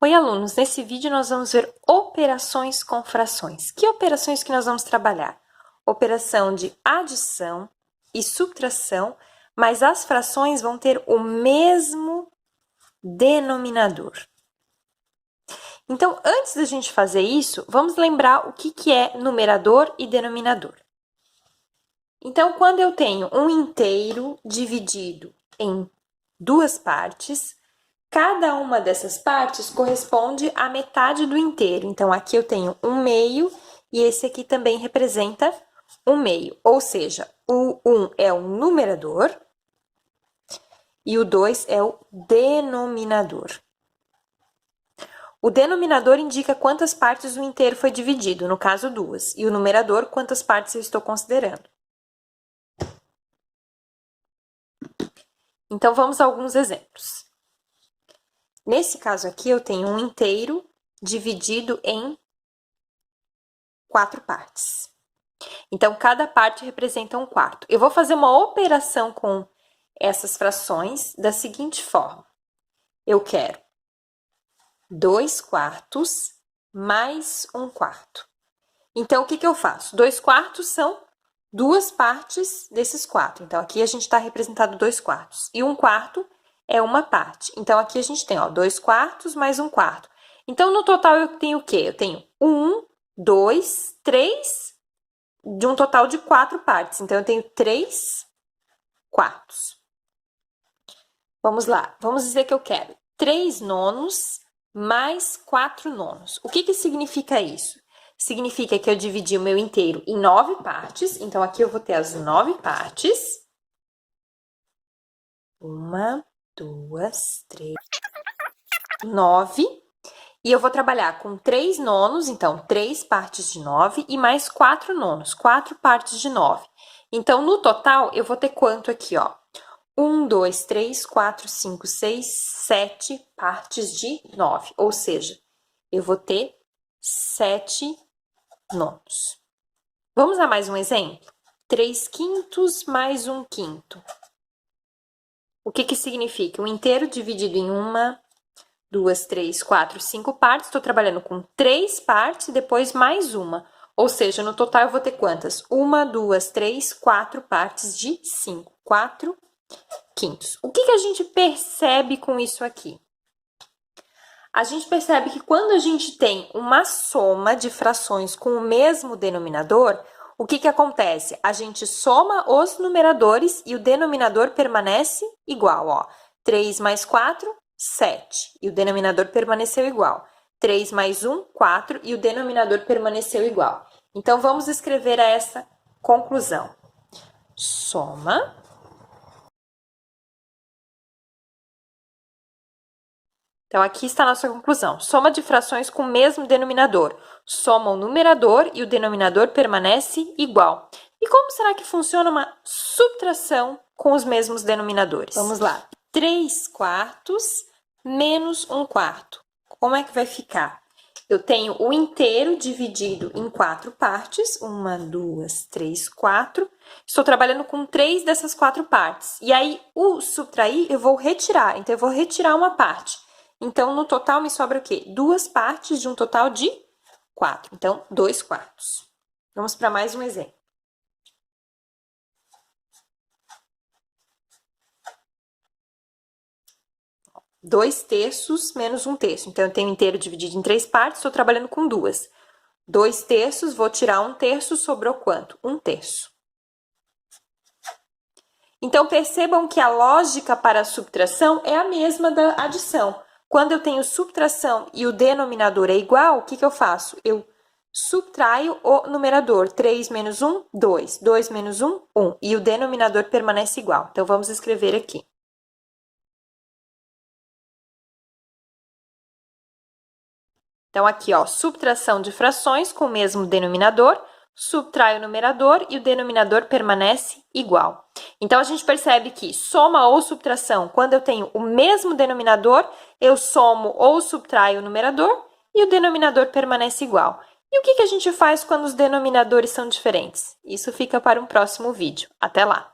Oi, alunos! Nesse vídeo nós vamos ver operações com frações. Que operações que nós vamos trabalhar? Operação de adição e subtração, mas as frações vão ter o mesmo denominador. Então, antes da gente fazer isso, vamos lembrar o que é numerador e denominador. Então, quando eu tenho um inteiro dividido em duas partes, cada uma dessas partes corresponde à metade do inteiro. Então, aqui eu tenho 1/2 e esse aqui também representa 1/2. Ou seja, o 1 é o numerador e o 2 é o denominador. O denominador indica quantas partes o inteiro foi dividido, no caso 2. E o numerador, quantas partes eu estou considerando. Então, vamos a alguns exemplos. Nesse caso aqui, eu tenho um inteiro dividido em 4 partes. Então, cada parte representa 1/4. Eu vou fazer uma operação com essas frações da seguinte forma. Eu quero 2/4 mais 1/4. Então, o que eu faço? 2/4 são duas partes desses 4. Então, aqui a gente está representado 2/4. E 1/4 é uma parte. Então, aqui a gente tem, ó, 2/4 mais 1/4. Então, no total, eu tenho o quê? Eu tenho 1, 2, 3, de um total de 4 partes. Então, eu tenho 3/4. Vamos lá. Vamos dizer que eu quero 3/9 mais 4/9. O que significa isso? Significa que eu dividi o meu inteiro em 9 partes. Então, aqui eu vou ter as 9 partes. 1, 2, 3, 9. E eu vou trabalhar com 3/9, então 3 partes de 9 e mais 4/9, 4 partes de 9. Então, no total, eu vou ter quanto aqui, ó? 1, 2, 3, 4, 5, 6, 7 partes de 9. Ou seja, eu vou ter 7/9. Vamos a mais um exemplo? 3/5 mais 1/5. O que significa? Um inteiro dividido em 1, 2, 3, 4, 5 partes. Estou trabalhando com 3 partes e depois mais uma. Ou seja, no total eu vou ter quantas? 1, 2, 3, 4 partes de 5. 4/5. O que a gente percebe com isso aqui? A gente percebe que quando a gente tem uma soma de frações com o mesmo denominador, o que acontece? A gente soma os numeradores e o denominador permanece igual, ó. 3 mais 4, 7. E o denominador permaneceu igual. 3 mais 1, 4. E o denominador permaneceu igual. Então, vamos escrever essa conclusão. Soma. Então, aqui está a nossa conclusão. Soma de frações com o mesmo denominador. Soma o numerador e o denominador permanece igual. E como será que funciona uma subtração com os mesmos denominadores? Vamos lá. 3/4 menos 1/4. Como é que vai ficar? Eu tenho o inteiro dividido em 4 partes. 1, 2, 3, 4. Estou trabalhando com 3 dessas 4 partes. E aí, o subtrair, eu vou retirar. Então, eu vou retirar uma parte. Então, no total, me sobra o quê? 2 partes de um total de 4. Então, 2/4. Vamos para mais um exemplo. 2/3 menos 1/3. Então, eu tenho inteiro dividido em 3 partes, estou trabalhando com 2. 2/3, vou tirar 1/3, sobrou quanto? 1/3. Então, percebam que a lógica para a subtração é a mesma da adição. Quando eu tenho subtração e o denominador é igual, o que eu faço? Eu subtraio o numerador. 3 menos 1, 2. 2 menos 1, 1. E o denominador permanece igual. Então, vamos escrever aqui. Então, aqui, ó, subtração de frações com o mesmo denominador, subtrai o numerador e o denominador permanece igual. Então, a gente percebe que soma ou subtração, quando eu tenho o mesmo denominador, eu somo ou subtraio o numerador e o denominador permanece igual. E o que a gente faz quando os denominadores são diferentes? Isso fica para um próximo vídeo. Até lá!